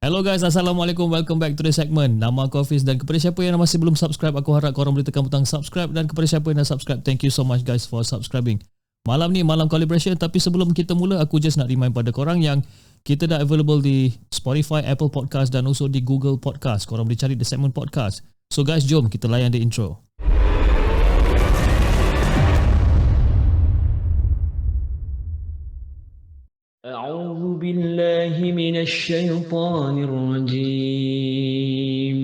Hello guys, Assalamualaikum. Welcome back to the segment. Nama aku Hafiz dan kepada siapa yang masih belum subscribe, aku harap korang boleh tekan butang subscribe, dan kepada siapa yang dah subscribe, thank you so much guys for subscribing. Malam ni malam collaboration, tapi sebelum kita mula, aku just nak remind pada korang yang kita dah available di Spotify, Apple Podcast dan also di Google Podcast. Korang boleh cari the segment podcast. So guys, jom kita layan the intro. أعوذ بالله من الشيطان الرجيم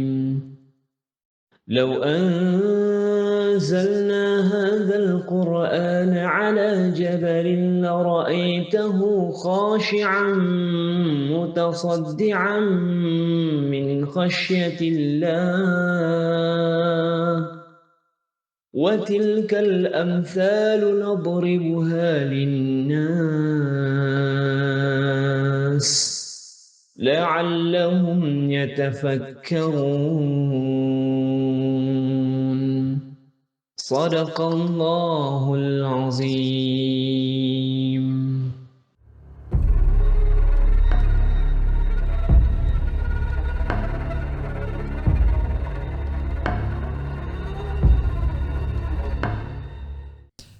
لو أنزلنا هذا القرآن على جبل لرأيته خاشعا متصدعا من خشية الله وتلك الأمثال نضربها للناس لعلهم يتفكرون صدق الله العظيم.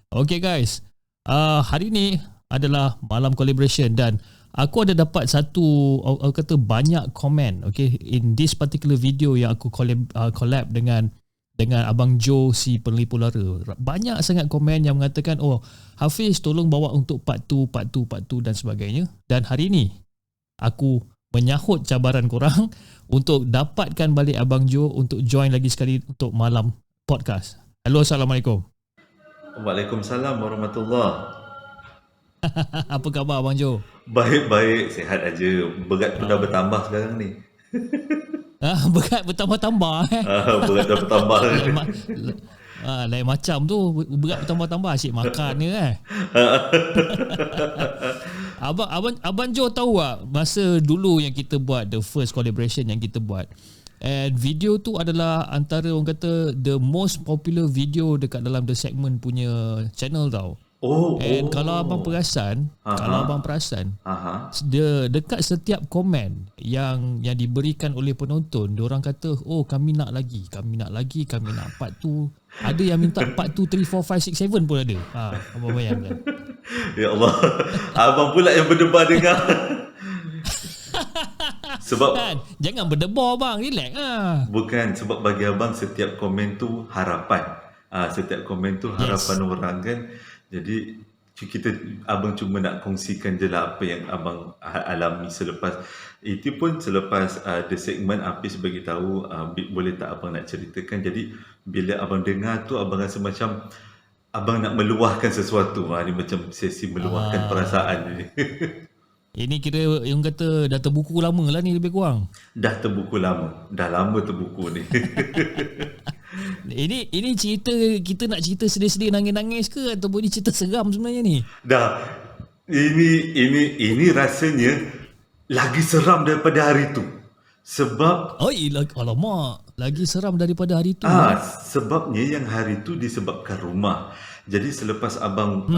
Okay guys, hari ni adalah malam collaboration dan aku ada dapat aku kata banyak komen, okay, in this particular video yang aku collab dengan Abang Joe, si penelipu lara. Banyak sangat komen yang mengatakan, oh Hafiz tolong bawa untuk part 2 dan sebagainya. Dan hari ni aku menyahut cabaran korang untuk dapatkan balik Abang Joe untuk join lagi sekali untuk malam podcast. Hello, Assalamualaikum. Waalaikumsalam warahmatullahi. Apa khabar Abang Joe? Baik-baik, sihat aja. Berat pun dah bertambah sekarang ni. Berat bertambah-tambah Berat dah bertambah. Lain macam tu, berat bertambah-tambah, asyik makan ni Abang Joe tahu tak, masa dulu yang kita buat the first collaboration yang kita buat, and video tu adalah antara orang kata the most popular video dekat dalam the segment punya channel tau. Kalau abang perasan, dekat setiap komen yang diberikan oleh penonton, diorang kata, oh kami nak lagi, kami nak part 2. Ada yang minta part 2, 3, 4, 5, 6, 7 pun ada. Abang bayangkan. Ya Allah, abang pula yang berdebar dengar. Sebab jangan berdebar bang, relax Bukan, sebab bagi abang setiap komen tu harapan. Setiap komen tu harapan orang kan. Jadi abang cuma nak kongsikan je lah apa yang abang alami selepas itu pun. Selepas the segment Hafiz bagi tahu, boleh tak abang nak ceritakan. Jadi bila abang dengar tu, abang rasa macam abang nak meluahkan sesuatu. Ni macam sesi meluahkan perasaan ni. Ini kira yang kata dah terbuku lama lah ni lebih kurang. Dah terbuku lama. Dah lama terbuku ni. Ini cerita, kita nak cerita sedih-sedih nangis-nangis ke ataupun ini cerita seram sebenarnya ni? Dah. Ini rasanya lagi seram daripada hari tu. Sebab alamak, lagi seram daripada hari tu. Sebabnya yang hari tu disebabkan rumah. Jadi selepas abang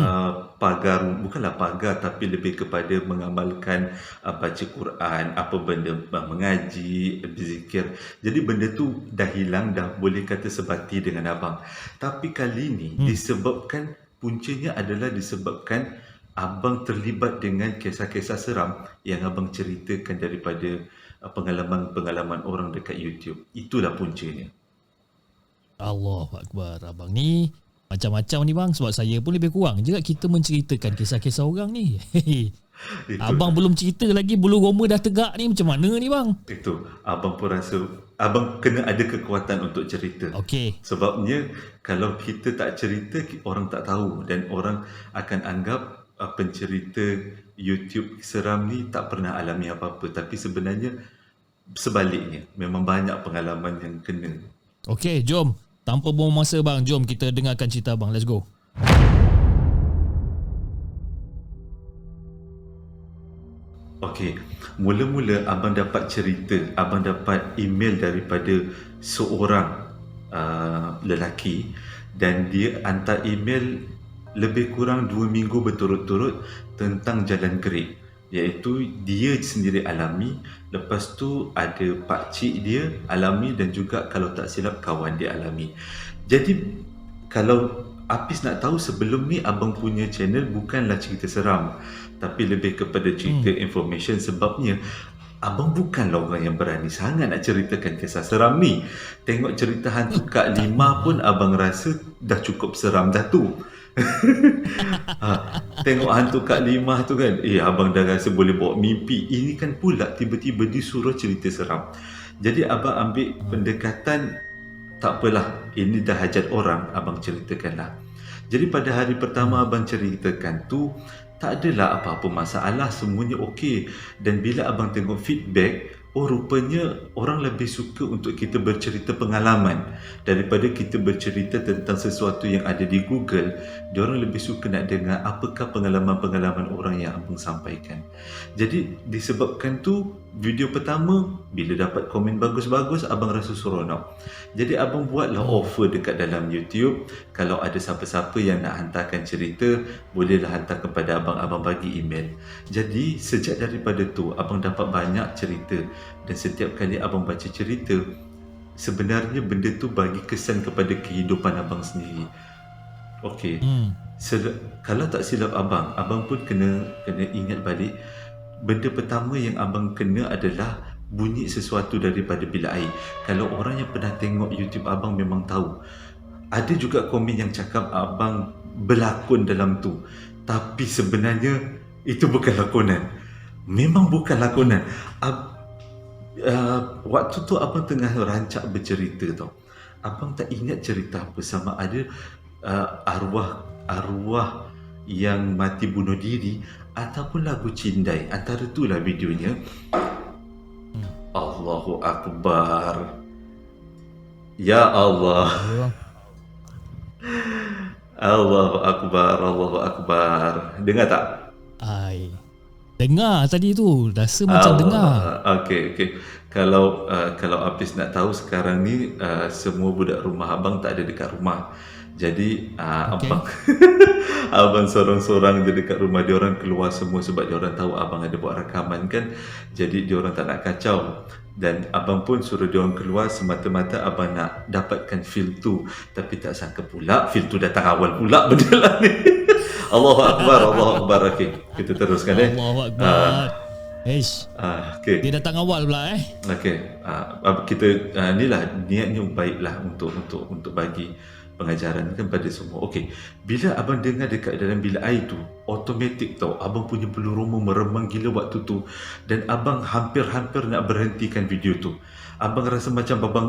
bukanlah pagar, tapi lebih kepada mengamalkan baca Quran, apa benda, mengaji, berzikir. Jadi benda tu dah hilang, dah boleh kata sebati dengan abang. Tapi kali ni disebabkan, puncanya adalah disebabkan abang terlibat dengan kisah-kisah seram yang abang ceritakan daripada pengalaman-pengalaman orang dekat YouTube. Itulah puncanya. Allahu Akbar. Abang ni macam-macam ni bang, sebab saya pun lebih kurang juga kita menceritakan kisah-kisah orang ni. Abang belum cerita lagi, bulu roma dah tegak ni, macam mana ni bang? Itu, abang pun rasa abang kena ada kekuatan untuk cerita. Okay. Sebabnya kalau kita tak cerita, orang tak tahu dan orang akan anggap pencerita YouTube seram ni tak pernah alami apa-apa. Tapi sebenarnya sebaliknya, memang banyak pengalaman yang kena. Okay, jom. Tanpa buang masa bang, jom kita dengarkan cerita abang. Let's go. Okey, mula-mula abang dapat cerita, abang dapat email daripada seorang lelaki, dan dia hantar email lebih kurang 2 minggu berturut-turut tentang Jalan Kerik. iaitu dia sendiri alami, lepas tu ada pakcik dia alami dan juga kalau tak silap kawan dia alami. Jadi kalau Apis nak tahu, sebelum ni abang punya channel bukanlah cerita seram, tapi lebih kepada cerita information. Sebabnya abang bukanlah orang yang berani sangat nak ceritakan kisah seram ni. Tengok cerita hantu Kak Lima pun abang rasa dah cukup seram dah tu. Tengok hantu Kak Limah tu kan, abang dah rasa boleh bawa mimpi. Ini kan pula tiba-tiba disuruh cerita seram. Jadi abang ambil pendekatan, tak apalah, ini dah hajat orang, abang ceritakanlah. Jadi pada hari pertama abang ceritakan tu, tak adalah apa-apa masalah, semuanya okey. Dan bila abang tengok feedback, rupanya orang lebih suka untuk kita bercerita pengalaman daripada kita bercerita tentang sesuatu yang ada di Google. Diorang lebih suka nak dengar apakah pengalaman-pengalaman orang yang abang sampaikan. Jadi disebabkan tu, video pertama bila dapat komen bagus-bagus, abang rasa seronok. Jadi abang buatlah offer dekat dalam YouTube, kalau ada siapa-siapa yang nak hantarkan cerita, bolehlah hantar kepada abang, abang bagi email. Jadi sejak daripada tu abang dapat banyak cerita, dan setiap kali abang baca cerita, sebenarnya benda tu bagi kesan kepada kehidupan abang sendiri. Okey. Kalau tak silap abang pun kena ingat balik, benda pertama yang abang kena adalah bunyi sesuatu daripada bilik air. Kalau orang yang pernah tengok YouTube abang memang tahu. Ada juga komen yang cakap abang berlakon dalam tu, tapi sebenarnya itu bukan lakonan. Memang bukan lakonan. Waktu tu abang tengah rancak bercerita tau. Abang tak ingat cerita apa, sama ada arwah yang mati bunuh diri ataupun lagu Cindai. Antara itulah videonya. Allahu Akbar. Ya Allah. Allahu Akbar, Allahu Akbar. Dengar tak? Dengar tadi tu, rasa macam dengar. Okey. Kalau Apis nak tahu, sekarang ni semua budak rumah abang tak ada dekat rumah. Jadi abang sorang-sorang je dekat rumah. Diorang keluar semua sebab diorang tahu abang ada buat rakaman kan. Jadi diorang tak nak kacau. Dan abang pun suruh diorang keluar semata-mata abang nak dapatkan feel tu. Tapi tak sangka pula feel tu datang awal pula benda lah ni. Allahu Akbar, Allahu Akbar. Okey, kita teruskan Allahu Akbar. Okay. Dia datang awal pula Okey. Kita inilah niatnya baiklah untuk bagi pengajaran kan pada semua. Okey. Bila abang dengar dekat dalam bilik air tu, automatik tau, abang punya bulu roma meremang gila waktu tu, dan abang hampir-hampir nak berhentikan video tu. Abang rasa macam abang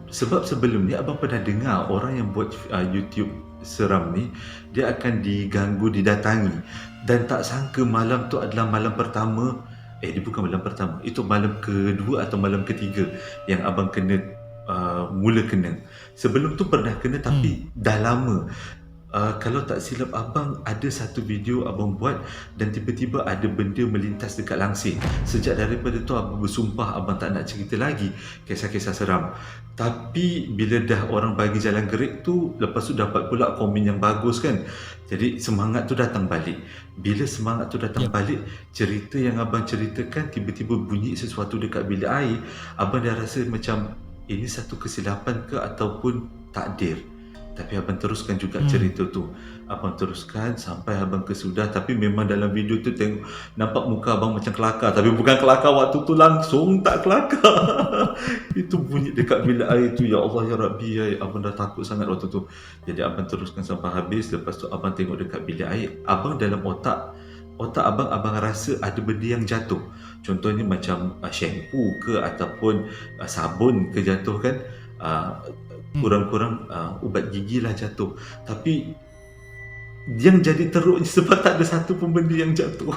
sebab sebelum ni abang pernah dengar orang yang buat YouTube seram ni, dia akan diganggu, didatangi, dan tak sangka malam tu adalah malam pertama. Dia bukan malam pertama, itu malam kedua atau malam ketiga yang abang kena mula kena. Sebelum tu pernah kena tapi dah lama. Kalau tak silap abang, ada satu video abang buat dan tiba-tiba ada benda melintas dekat langsir. Sejak daripada tu abang bersumpah abang tak nak cerita lagi kisah-kisah seram. Tapi bila dah orang bagi jalan gerik tu, lepas tu dapat pula komen yang bagus kan. Jadi semangat tu datang balik. Bila semangat tu datang balik, cerita yang abang ceritakan tiba-tiba bunyi sesuatu dekat bilik air. Abang dah rasa macam ini satu kesilapan ke ataupun takdir. Tapi abang teruskan juga cerita tu. Abang teruskan sampai abang kesudah. Tapi memang dalam video tu tengok, nampak muka abang macam kelakar. Tapi bukan kelakar waktu tu langsung, tak kelakar. Itu bunyi dekat bilik air tu. Ya Allah, ya Rabbi, ya. Abang dah takut sangat waktu tu. Jadi abang teruskan sampai habis. Lepas tu abang tengok dekat bilik air. Abang dalam otak abang rasa ada benda yang jatuh. Contohnya macam shampoo ke ataupun sabun ke jatuh kan. Kurang-kurang ubat gigi lah jatuh. Tapi yang jadi teruk sebab tak ada satu pun benda yang jatuh.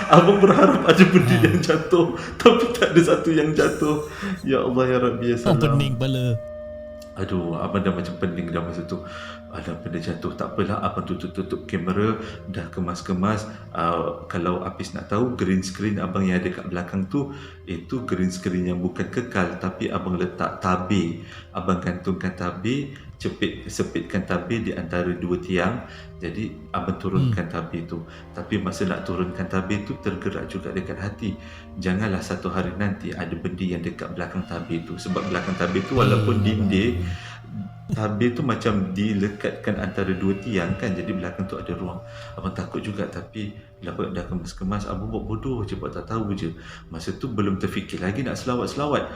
Abang berharap ada benda yang jatuh, tapi tak ada satu yang jatuh. Ya Allah, ya Rabbi, ya salam. Pening kepala. Aduh, abang dah macam pening dah masa tu. Ada benda jatuh. Tak apalah, abang tutup kamera, dah kemas-kemas. Kalau Apis nak tahu, green screen abang yang ada kat belakang tu, itu green screen yang bukan kekal, tapi abang letak tabir. Abang gantungkan tabir sepitkan tabir di antara dua tiang. Jadi abang turunkan tabir tu. Tapi masa nak turunkan tabir tu, tergerak juga dekat hati. Janganlah satu hari nanti ada benda yang dekat belakang tabir tu. Sebab belakang tabir tu walaupun dinding, tabir tu macam dilekatkan antara dua tiang kan, jadi belakang tu ada ruang. Abang takut juga, tapi bila abang dah kemas-kemas, abang buat bodoh je, buat tak tahu je. Masa tu belum terfikir lagi nak selawat-selawat.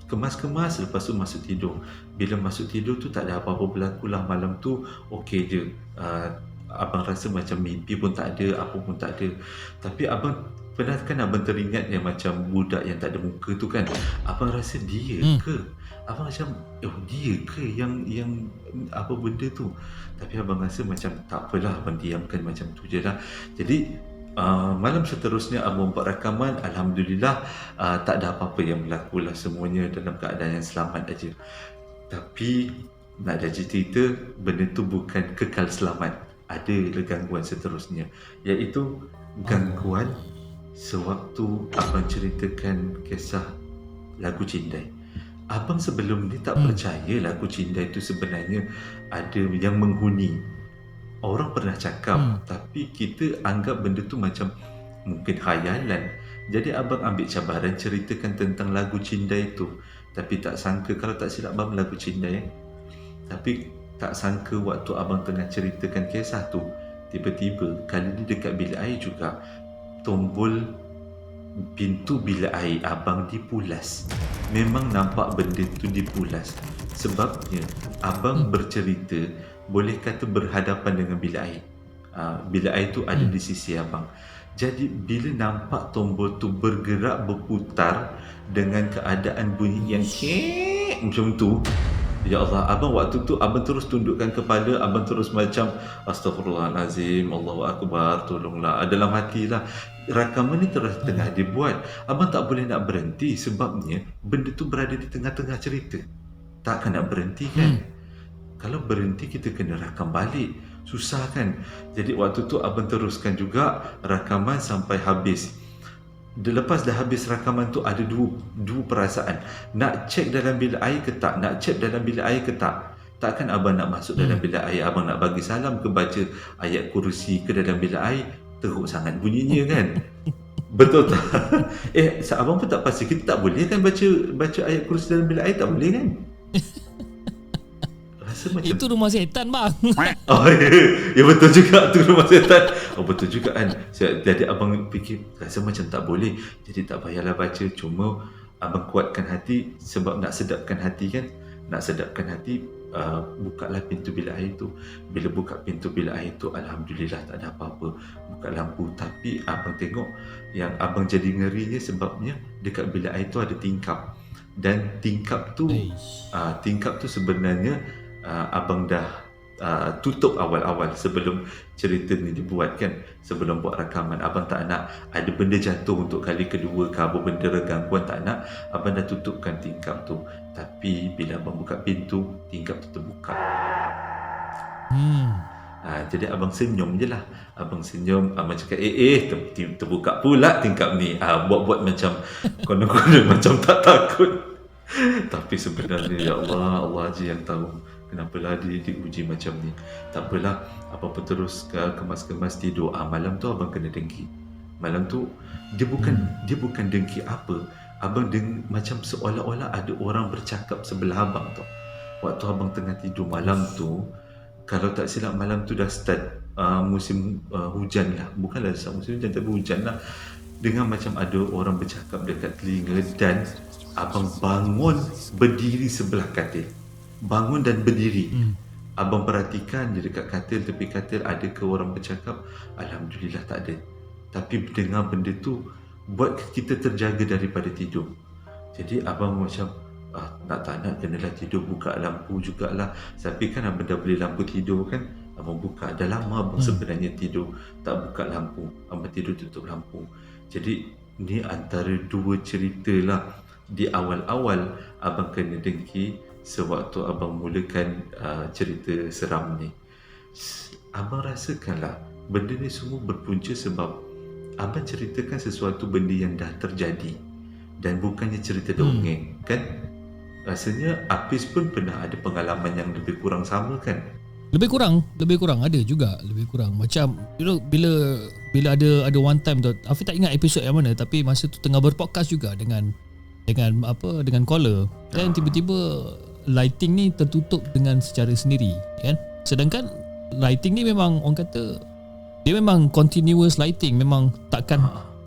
Kemas-kemas, lepas tu masuk tidur. Bila masuk tidur tu tak ada apa-apa berlaku lah. Malam tu okey je. Abang rasa macam mimpi pun tak ada, apa pun tak ada. Tapi abang pernah kan abang teringat yang macam budak yang tak ada muka tu kan. Abang rasa dia ke? Abang macam, dia ke yang apa benda tu? Tapi abang rasa macam tak apalah, abang diamkan macam tu je lah. Jadi malam seterusnya abang buat rakaman. Alhamdulillah, tak ada apa-apa yang berlaku lah, semuanya dalam keadaan yang selamat aja. Tapi nak jadi cerita, benda tu bukan kekal selamat. Ada gangguan seterusnya, iaitu gangguan sewaktu abang ceritakan kisah lagu Cindai. Abang sebelum ni tak percaya lagu Cindai itu sebenarnya ada yang menghuni. Orang pernah cakap, tapi kita anggap benda tu macam mungkin khayalan. Jadi abang ambil cabaran ceritakan tentang lagu Cindai itu. Tapi tak sangka, kalau tak silap abang lagu Cindai, tapi tak sangka waktu abang tengah ceritakan kisah tu, tiba-tiba kali ni dekat bilik air juga, tombol pintu bilik air abang dipulas. Memang nampak benda tu dipulas. Sebabnya abang bercerita, boleh kata berhadapan dengan bilik air. Bilik air tu ada di sisi abang. Jadi bila nampak tombol tu bergerak, berputar dengan keadaan bunyi yang macam tu, ya Allah, abang waktu tu abang terus tundukkan kepala, abang terus macam Astaghfirullahalazim, Allahu Akbar, tolonglah. Dalam hatilah, rakaman ni terus tengah dibuat. Abang tak boleh nak berhenti sebabnya benda tu berada di tengah-tengah cerita. Takkan nak berhenti kan? Kalau berhenti kita kena rakam balik, susah kan? Jadi waktu tu abang teruskan juga rakaman sampai habis. Lepas dah habis rakaman tu, ada dua perasaan. Nak cek dalam bilik air ke tak? Nak cek dalam bilik air ke tak? Takkan abang nak masuk dalam bilik air, abang nak bagi salam ke, baca ayat kursi ke dalam bilik air? Teruk sangat bunyinya kan? Betul tak? Abang pun tak pasti. Kita tak boleh kan baca ayat kursi dalam bilik air? Tak boleh kan? Macam itu rumah setan bang. Ya betul juga tu, rumah setan. Betul juga kan. Jadi abang fikir rasa macam tak boleh, jadi tak payahlah baca. Cuma abang kuatkan hati sebab nak sedapkan hati kan. Nak sedapkan hati, bukalah pintu bilik air tu. Bila buka pintu bilik air tu, Alhamdulillah tak ada apa-apa. Buka lampu. Tapi abang tengok yang abang jadi ngerinya sebabnya dekat bilik air tu ada tingkap. Dan tingkap tu sebenarnya abang dah tutup awal-awal sebelum cerita ni dibuat kan. Sebelum buat rakaman, abang tak nak ada benda jatuh untuk kali kedua ke, apa benda gangguan, tak nak. Abang dah tutupkan tingkap tu. Tapi bila abang buka pintu, tingkap tu terbuka. Jadi abang senyum je lah. Abang senyum, abang cakap terbuka pula tingkap ni. Buat-buat macam konon-konon macam tak takut. Tapi sebenarnya ya Allah, Allah je yang tahu kenapalah diuji macam ni. Tak apalah, apa-apa terus kemas-kemas tidur. Malam tu abang kena dengki. Malam tu dia bukan dengki apa. Abang macam seolah-olah ada orang bercakap sebelah abang tu. Waktu abang tengah tidur malam tu, kalau tak silap malam tu dah start musim hujan lah. Bukanlah musim hujan, tapi hujan lah. Dengar macam ada orang bercakap dekat telinga, dan abang bangun berdiri sebelah katil. Bangun dan berdiri. Abang perhatikan je dekat katil, tepi katil, ada ke orang bercakap? Alhamdulillah tak ada. Tapi dengar benda tu buat kita terjaga daripada tidur. Jadi abang macam nak tak nak kenalah tidur, buka lampu jugalah. Tapi kan abang dah beli lampu tidur kan, abang buka. Dah lama abang sebenarnya tidur tak buka lampu. Abang tidur tutup lampu. Jadi ni antara dua cerita lah. Di awal-awal abang kena dengki sewaktu abang mulakan cerita seram ni. Abang rasakanlah benda ni semua berpunca sebab abang ceritakan sesuatu benda yang dah terjadi, dan bukannya cerita dongeng kan. Rasanya Hafiz pun pernah ada pengalaman yang lebih kurang sama kan? Lebih kurang ada juga, lebih kurang. Macam bila ada one time tu, Afiq tak ingat episod yang mana, tapi masa tu tengah berpodcast juga dengan caller, dan tiba-tiba lighting ni tertutup dengan secara sendiri kan. Sedangkan lighting ni memang orang kata dia memang continuous lighting, memang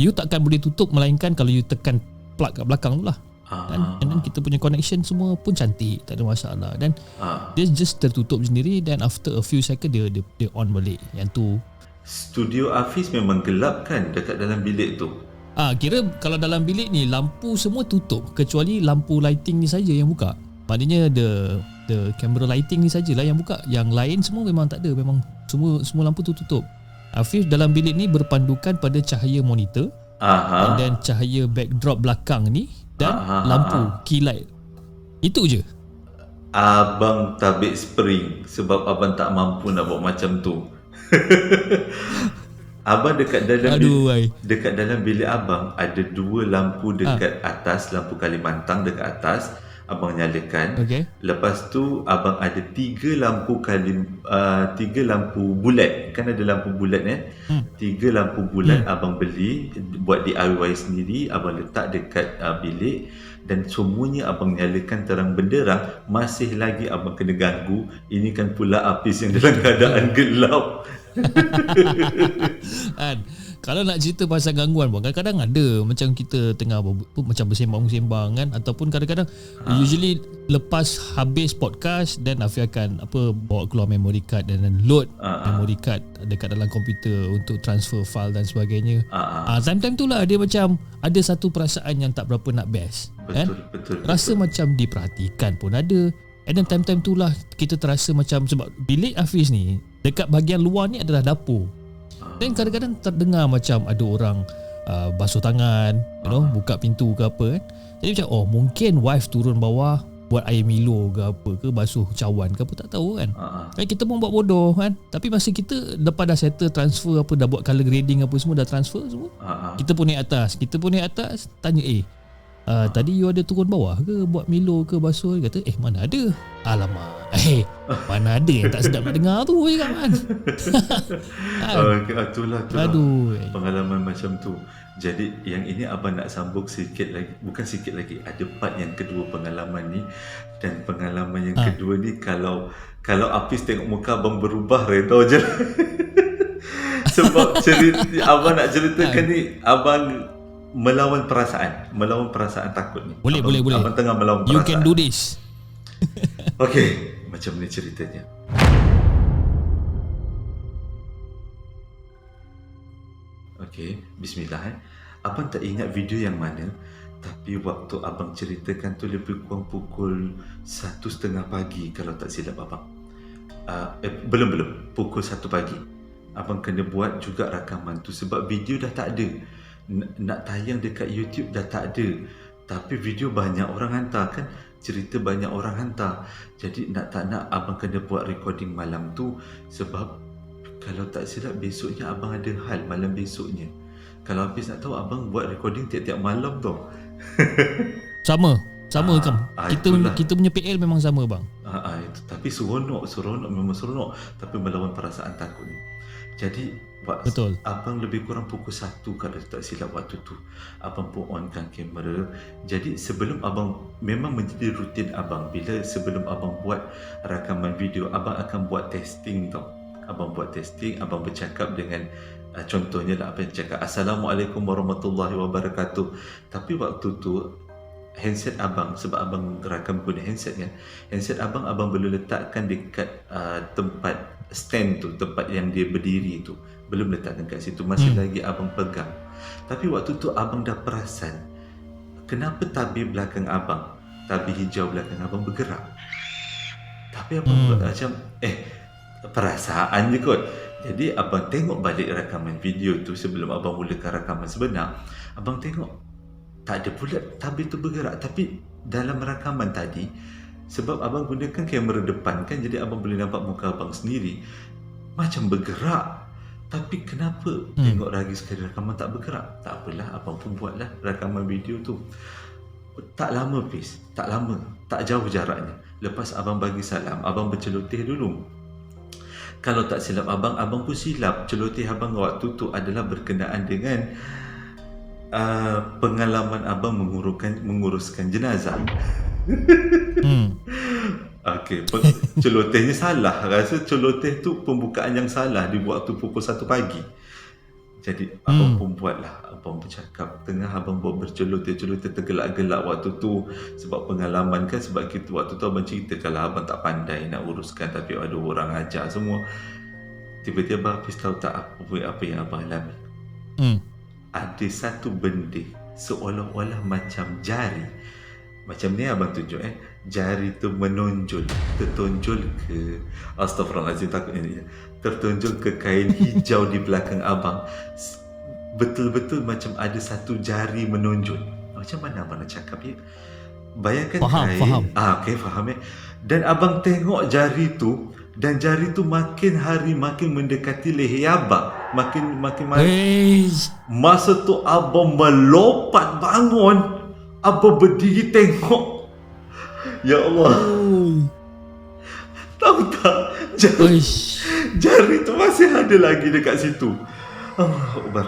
you takkan boleh tutup melainkan kalau you tekan plug kat belakang tu lah. And then kita punya connection semua pun cantik, tak ada masalah, dan dia just tertutup sendiri, dan after a few second dia on balik. Yang tu Studio Hafiz memang gelap kan dekat dalam bilik tu? kira kalau dalam bilik ni lampu semua tutup kecuali lampu lighting ni saja yang buka. Maknanya the camera lighting ni sajalah yang buka. Yang lain semua memang tak ada, memang semua lampu tu tutup. Hafiz dalam bilik ni berpandukan pada cahaya monitor, and then cahaya backdrop belakang ni, dan lampu key light. Itu je. Abang tabik spring sebab abang tak mampu nak buat macam tu. Abang dekat dalam bilik abang ada 2 lampu dekat atas, lampu Kalimantan dekat atas, abang nyalakan. Okay. Lepas tu abang ada 3 lampu 3 lampu bulat. Kan ada lampu bulat 3 lampu bulat abang beli buat DIY sendiri, abang letak dekat bilik, dan semuanya abang nyalakan terang benderang. Masih lagi abang kena ganggu. Ini kan pula Hafiz yang dalam keadaan gelap. Kalau nak cerita pasal gangguan pun, kadang-kadang ada macam kita tengah macam bersembang-sembang kan, ataupun kadang-kadang usually lepas habis podcast, dan Afiq akan bawa keluar memory card dan load memory card dekat dalam komputer untuk transfer file dan sebagainya. Time-time tu lah dia macam ada satu perasaan yang tak berapa nak best. Betul. Rasa macam diperhatikan pun ada. And then time-time tu lah kita terasa macam, sebab bilik Hafiz ni dekat bahagian luar ni adalah dapur. Dan kadang-kadang terdengar macam ada orang basuh tangan, buka pintu ke apa kan. Jadi macam mungkin wife turun bawah buat air Milo ke apa ke, basuh cawan ke apa, tak tahu kan. Kita pun buat bodoh kan. Tapi masa kita lepas dah settle transfer dah buat color grading apa semua, dah transfer semua, kita pun naik atas, tanya tadi you ada turun bawah ke buat Milo ke basuh? Dia kata mana ada. Alamak, mana ada yang tak sedap nak dengar tu je kan. Itulah Aduh. pengalaman macam tu. Jadi yang ini abang nak sambung sikit lagi, bukan sikit lagi, ada part yang kedua pengalaman ni. Dan pengalaman yang kedua ni, kalau Hafiz tengok muka abang berubah, redha je. Sebab abang nak ceritakan ni, abang melawan perasaan takut ni. Boleh. Abang tengah melawan perasaan. You can do this. Okey, macam ni ceritanya. Okey, bismillah. Abang tak ingat video yang mana, tapi waktu abang ceritakan tu lebih kurang pukul 1:30 pagi kalau tak silap abang. Belum pukul 1 pagi. Abang kena buat juga rakaman tu sebab video dah tak ada. Nak tayang dekat YouTube dah tak ada. Tapi video banyak orang hantar kan, cerita banyak orang hantar. Jadi nak tak nak abang kena buat recording malam tu, sebab kalau tak silap besoknya abang ada hal malam besoknya. Kalau Hafiz nak tahu, abang buat recording tiap-tiap malam tu. Sama kan. Kita punya PL memang sama bang. Itu. Tapi seronok memang seronok, tapi melawan perasaan takut ni. Jadi betul. Abang lebih kurang pukul 1 kalau tak silap waktu tu, abang pun onkan kamera. Jadi sebelum abang, memang menjadi rutin abang, bila sebelum abang buat rakaman video, abang akan buat testing tau. Abang buat testing, abang bercakap dengan contohnya lah, abang cakap Assalamualaikum warahmatullahi wabarakatuh. Tapi waktu tu handset abang, sebab abang rakam guna handset kan, handset abang boleh letakkan dekat tempat stand tu, tempat yang dia berdiri tu, belum letakkan kat situ, masih lagi abang pegang. Tapi waktu tu abang dah perasan kenapa tabir belakang abang, tabir hijau belakang abang bergerak. Tapi abang macam perasaan je kot. Jadi abang tengok balik rakaman video tu sebelum abang mulakan rakaman sebenar. Abang tengok tak ada pula tabir tu bergerak. Tapi dalam rakaman tadi, sebab abang gunakan kamera depan kan, jadi abang boleh nampak muka abang sendiri, macam bergerak. Tapi kenapa tengok lagi sekali rakaman tak bergerak? Tak apalah, abang pun buatlah rakaman video tu. Tak lama Fiz, tak lama, tak jauh jaraknya. Lepas abang bagi salam, abang berceloteh dulu. Kalau tak silap abang, abang pun silap. Celoteh abang waktu tu adalah berkenaan dengan pengalaman abang menguruskan jenazah. Okey, celotehnya salah. Rasa celoteh tu pembukaan yang salah dibuat waktu pukul 1 pagi. Jadi abang pun buatlah. Abang bercakap, tengah abang buat berceloteh-celoteh tergelak-gelak waktu tu. Sebab pengalaman kan, sebab kita waktu tu abang cerita kalau abang tak pandai nak uruskan tapi ada orang ajar semua. Tiba-tiba Hafiz tahu tak apa yang abang alami? Ada satu benda seolah-olah macam jari. Macam ni abang tunjuk jari tu menonjol, tertonjol ke, astaghfirullahalazim, takut ni, tertonjol ke kain hijau di belakang abang. Betul-betul macam ada satu jari menonjol. Macam mana abang nak cakap ya? Bayangkan Faham. okey, faham Dan abang tengok jari tu, dan jari tu makin hari makin mendekati leher abang. Makin masa tu abang melompat bangun. Abang berdiri tengok. Ya Allah. Tahu tak? Jari tu masih ada lagi dekat situ. Allahu Akbar.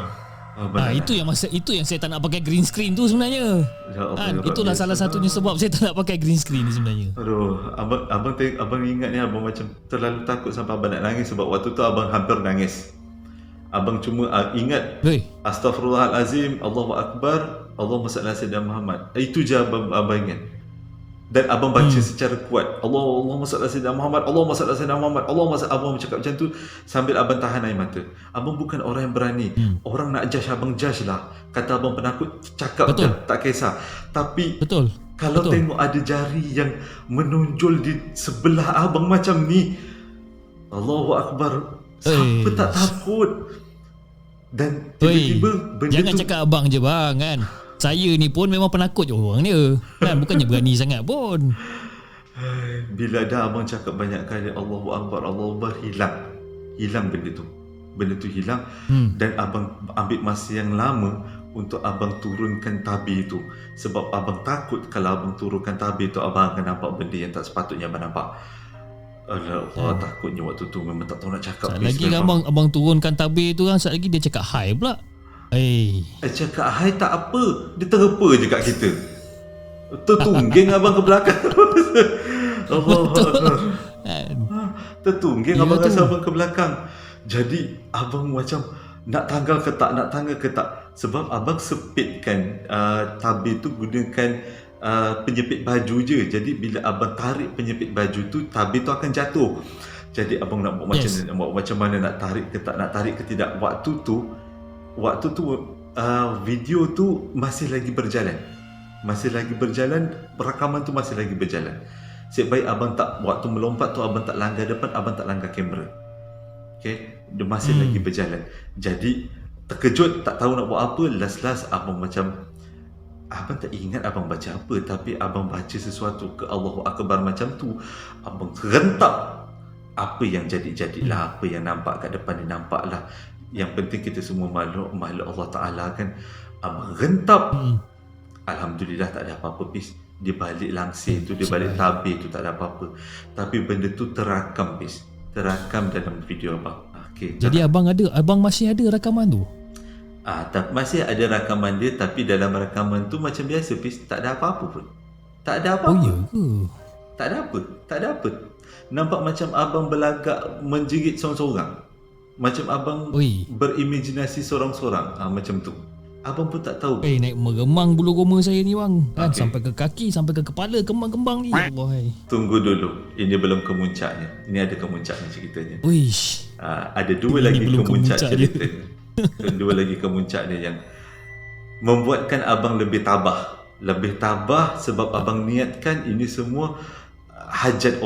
Itu yang saya tak nak pakai green screen tu sebenarnya. Ya Allah, itulah salah satunya sebab saya tak nak pakai green screen ni sebenarnya. Aduh, abang ingat ni, abang macam terlalu takut sampai abang nak nangis. Sebab waktu tu abang hampir nangis. Abang cuma ingat Astaghfirullahalazim, Allahu Akbar, Allahumma salli ala sayyidina Muhammad. Itu je abang ingat. Dan abang baca secara kuat, Allahumma salli ala sayyidina Muhammad, Allahumma salli ala sayyidina Muhammad, Allahumma salli. Abang bercakap macam tu sambil abang tahan air mata. Abang bukan orang yang berani. Orang nak judge abang, judge lah. Kata abang penakut, cakap je, tak kisah. Tapi kalau tengok ada jari yang menonjol di sebelah abang macam ni, Allahu Akbar, siapa tak takut? Dan tiba-tiba benda jangan tu, cakap abang je bang kan. Saya ni pun memang penakut je orang dia kan, bukannya berani sangat pun. Bila dah abang cakap banyak kali Allahu Akbar, Allahu Akbar, hilang benda tu hilang. Dan abang ambil masa yang lama untuk abang turunkan tabir tu. Sebab abang takut kalau abang turunkan tabir tu, abang akan nampak benda yang tak sepatutnya abang nampak. Allah, takutnya waktu tu memang tak tahu nak cakap. Lagi abang turunkan tabir tu kan, saat lagi dia cakap hi pula. Cakap hi tak apa, dia terpa je kat kita. Tertungging abang ke belakang. Allah, tertungging abang rasa abang ke belakang. Jadi abang macam nak tanggal ke tak. Sebab abang sepitkan tabir tu gunakan penyepit baju je. Jadi bila abang tarik penyepit baju tu, tabir tu akan jatuh. Jadi abang nak buat macam mana, nak tarik ke tak, nak tarik ke tidak. Waktu tu video tu masih lagi berjalan, rakaman tu masih lagi berjalan. Sebab baik abang tak, waktu melompat tu abang tak langgar depan, abang tak langgar kamera. Okay, dia masih lagi berjalan. Jadi terkejut, tak tahu nak buat apa. Last abang macam, abang tak ingat abang baca apa, tapi abang baca sesuatu ke Allahu Akbar macam tu. Abang rentap. Apa yang jadi-jadilah, apa yang nampak kat depan ni nampaklah. Yang penting kita semua makhluk Allah Ta'ala kan. Abang rentap. Alhamdulillah tak ada apa-apa Pis. Dia balik langsir tu, dia balik tabir tu, tak ada apa-apa. Tapi benda tu terakam Pis, terakam dalam video abang. Okay, jadi abang masih ada rakaman tu? Masih ada rakaman dia. Tapi dalam rakaman tu macam biasa Pis, tak ada apa-apa pun. Tak ada apa-apa. Ya ke? Tak ada apa. Nampak macam abang berlagak menjerit sorang-sorang. Macam abang berimajinasi sorang-sorang. Macam tu. Abang pun tak tahu. Naik meremang bulu roma saya ni bang. Kan sampai ke kaki, sampai ke kepala, kembang-kembang ni. Ya Allah. Tunggu dulu. Ini belum kemuncaknya. Ini ada kemuncaknya ceritanya. Ada dua ini lagi kemuncak ceritanya. Dua lagi kemuncak dia yang membuatkan abang lebih tabah. Sebab abang niatkan ini semua hajat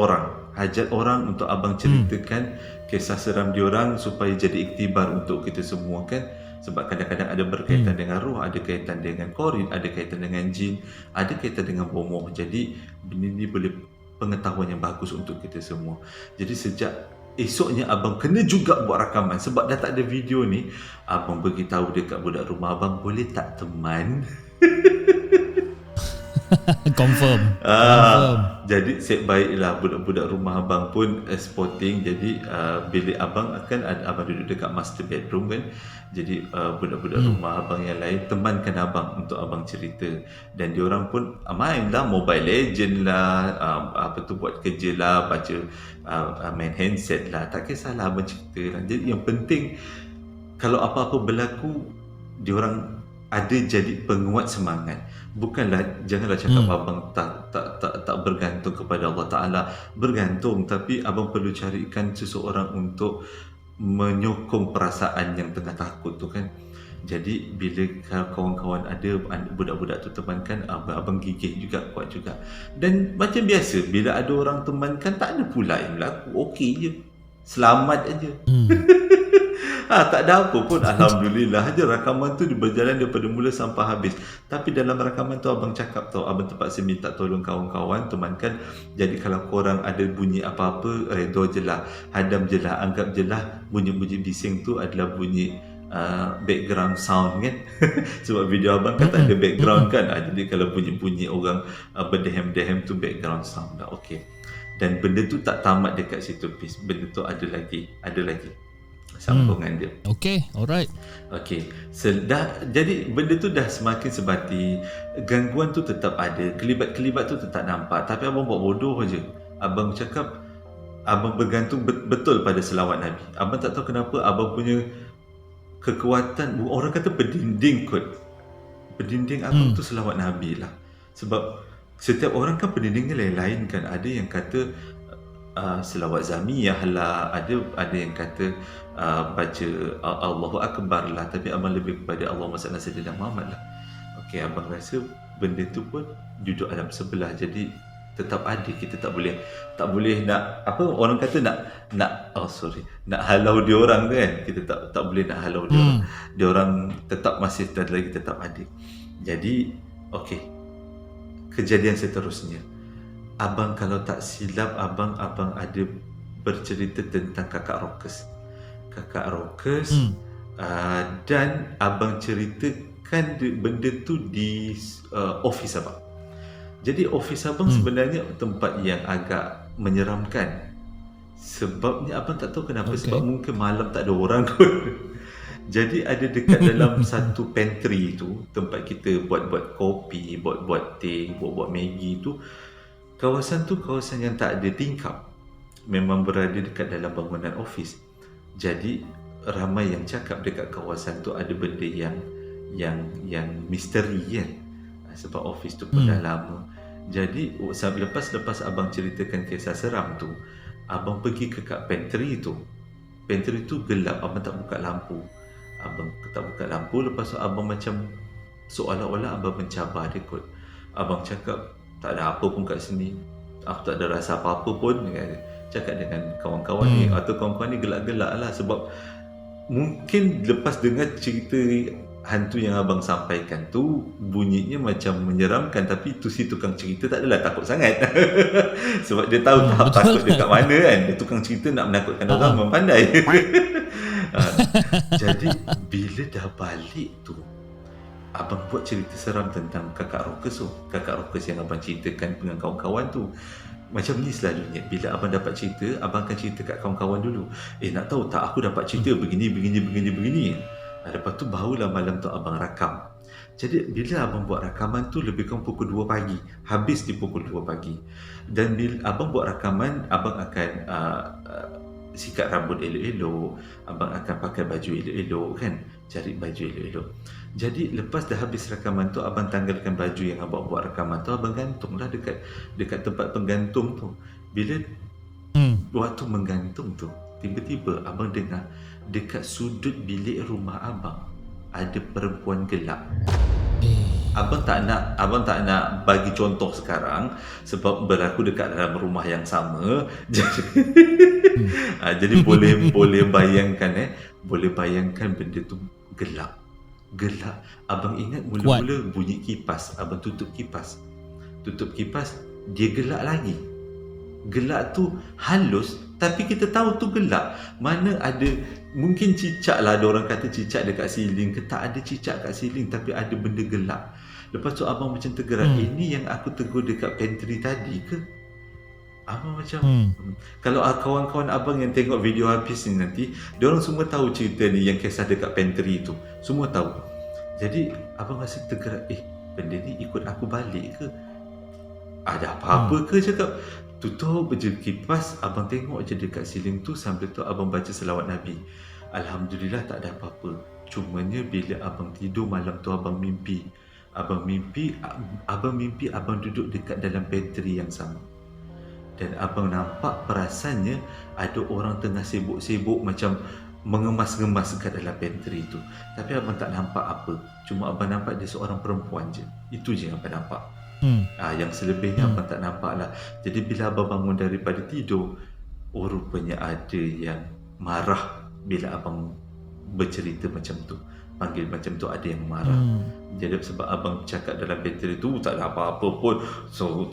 orang untuk abang ceritakan kisah seram diorang supaya jadi iktibar untuk kita semua kan. Sebab kadang-kadang ada berkaitan dengan roh, ada kaitan dengan korin, ada kaitan dengan jin, ada kaitan dengan bomoh. Jadi benda ni boleh pengetahuan yang bagus untuk kita semua. Jadi sejak esoknya abang kena juga buat rakaman. Sebab dah tak ada video ni, abang beritahu dekat budak rumah abang, boleh tak teman? Confirm. Confirm. Jadi baiklah budak-budak rumah abang pun spotting. Jadi bilik abang kan abang duduk dekat master bedroom kan. Jadi budak-budak rumah abang yang lain temankan abang untuk abang cerita. Dan diorang pun main lah Mobile Legend lah, buat kerja lah, baca, main handset lah. Tak kisahlah abang cerita lah. Jadi yang penting kalau apa-apa berlaku, diorang ada jadi penguat semangat. Janganlah cakap abang tak bergantung kepada Allah Ta'ala. Bergantung, tapi abang perlu carikan seseorang untuk menyokong perasaan yang tengah takut tu kan. Jadi bila kawan-kawan ada budak-budak tu temankan, abang gigih juga, kuat juga. Dan macam biasa, bila ada orang temankan, tak ada pula yang berlaku. Okey je, selamat aja. Tak ada apa pun, alhamdulillah aja. Rakaman tu berjalan daripada mula sampai habis. Tapi dalam rakaman tu abang cakap tau, abang terpaksa minta tolong kawan-kawan temankan. Jadi kalau korang ada bunyi apa-apa, redha je lah, hadam je lah, anggap je lah bunyi-bunyi bising tu adalah bunyi background sound kan. Sebab video abang kan tak ada background kan. Jadi kalau bunyi-bunyi orang berdehem-dehem tu background sound dah. Okey. Dan benda tu tak tamat dekat situ, Pis. Benda tu ada lagi sambungan dia. Okay, alright. Okey. Jadi benda tu dah semakin sebati. Gangguan tu tetap ada, kelibat-kelibat tu tetap nampak. Tapi abang buat bodoh aje. Abang cakap abang bergantung betul pada selawat Nabi. Abang tak tahu kenapa abang punya kekuatan, orang kata berdinding kot. Berdinding abang tu selawat Nabi lah. Sebab setiap orang kan berdindingnya lain-lain kan. Ada yang kata selawat zamiyah lah, ada yang kata baca Allahu Akbar lah, tapi abang lebih kepada Allahumma salli ala sayyidina Muhammad lah. Okey, abang rasa benda tu pun duduk alam sebelah. Jadi tetap ada, kita tak boleh nak apa orang kata nak halau dia orang kan. Kita tak boleh nak halau dia orang. Dia orang tetap masih lagi tetap ada. Jadi okey, kejadian seterusnya, abang kalau tak silap abang ada bercerita tentang kakak Rokes. Dan abang ceritakan benda tu di office abang. Jadi office abang sebenarnya tempat yang agak menyeramkan. Sebabnya abang tak tahu kenapa. Sebab mungkin malam tak ada orang kot. Jadi ada dekat dalam satu pantry tu, tempat kita buat kopi, buat teh, buat Maggi tu. Kawasan tu kawasan yang tak ada tingkap. Memang berada dekat dalam bangunan office. Jadi ramai yang cakap dekat kawasan tu ada benda yang misteri kan. Sebab office tu pun dah lama. Jadi lepas abang ceritakan kisah seram tu, abang pergi ke kat pantry tu. Pantry tu gelap, abang tak buka lampu. Lepas tu abang macam seolah-olah abang mencabar dia kot. Abang cakap tak ada apa pun kat sini, aku tak ada rasa apa-apa pun. Cakap dengan kawan-kawan ni, atau kawan-kawan ni gelak-gelak lah. Sebab mungkin lepas dengar cerita hantu yang abang sampaikan tu, bunyinya macam menyeramkan. Tapi si tukang cerita tak adalah takut sangat. Sebab dia tahu tahap takut dia kat mana kan. Dia tukang cerita nak menakutkan orang memang pandai. Jadi bila dah balik tu, abang buat cerita seram tentang kakak Rokes tu. Kakak Rokes yang abang ceritakan dengan kawan-kawan tu. Macam ni selalunya, bila abang dapat cerita, abang akan cerita kat kawan-kawan dulu. Nak tahu tak, aku dapat cerita begini. Lepas tu barulah malam tu abang rakam. Jadi bila abang buat rakaman tu lebih kurang pukul 2 pagi. Habis di pukul 2 pagi. Dan bila abang buat rakaman, abang akan sikat rambut elok-elok, abang akan pakai baju elok-elok kan, cari baju elok-elok. Jadi lepas dah habis rakaman tu, abang tanggalkan baju yang abang buat rakaman tu, abang gantunglah dekat tempat penggantung tu. Bila waktu menggantung tu, tiba-tiba abang dengar dekat sudut bilik rumah abang ada perempuan gelap. Abang tak nak bagi contoh sekarang sebab berlaku dekat dalam rumah yang sama. Jadi boleh bayangkan benda tu gelap. Abang ingat mula-mula bunyi kipas, abang tutup kipas, dia gelap lagi. Gelap tu halus tapi kita tahu tu gelap. Mana ada mungkin cicak lah, ada orang kata cicak dekat siling ke, tak ada cicak kat siling tapi ada benda gelap. Lepas tu abang macam tergerak, ini yang aku tegur dekat pantry tadi ke? Abang macam kalau kawan-kawan abang yang tengok video habis ni nanti, diorang semua tahu cerita ni yang kisah dekat pantry tu, semua tahu. Jadi abang rasa tergerak, benda ni ikut aku balik ke? Ada apa-apa ke? Cakap tutup je kipas, abang tengok je dekat siling tu, sambil tu abang baca selawat Nabi. Alhamdulillah tak ada apa-apa. Cumanya bila abang tidur malam tu abang mimpi abang duduk dekat dalam pantry yang sama. Dan abang nampak perasannya ada orang tengah sibuk-sibuk macam mengemas-ngemas dekat dalam pantry tu. Tapi abang tak nampak apa. Cuma abang nampak dia seorang perempuan je. Itu je yang abang nampak. Yang selebihnya abang tak nampak lah. Jadi bila abang bangun daripada tidur, rupanya ada yang marah bila abang bercerita macam tu. Panggil macam tu, ada yang marah. Jadi sebab abang cakap dalam pantry tu tak ada apa-apa pun,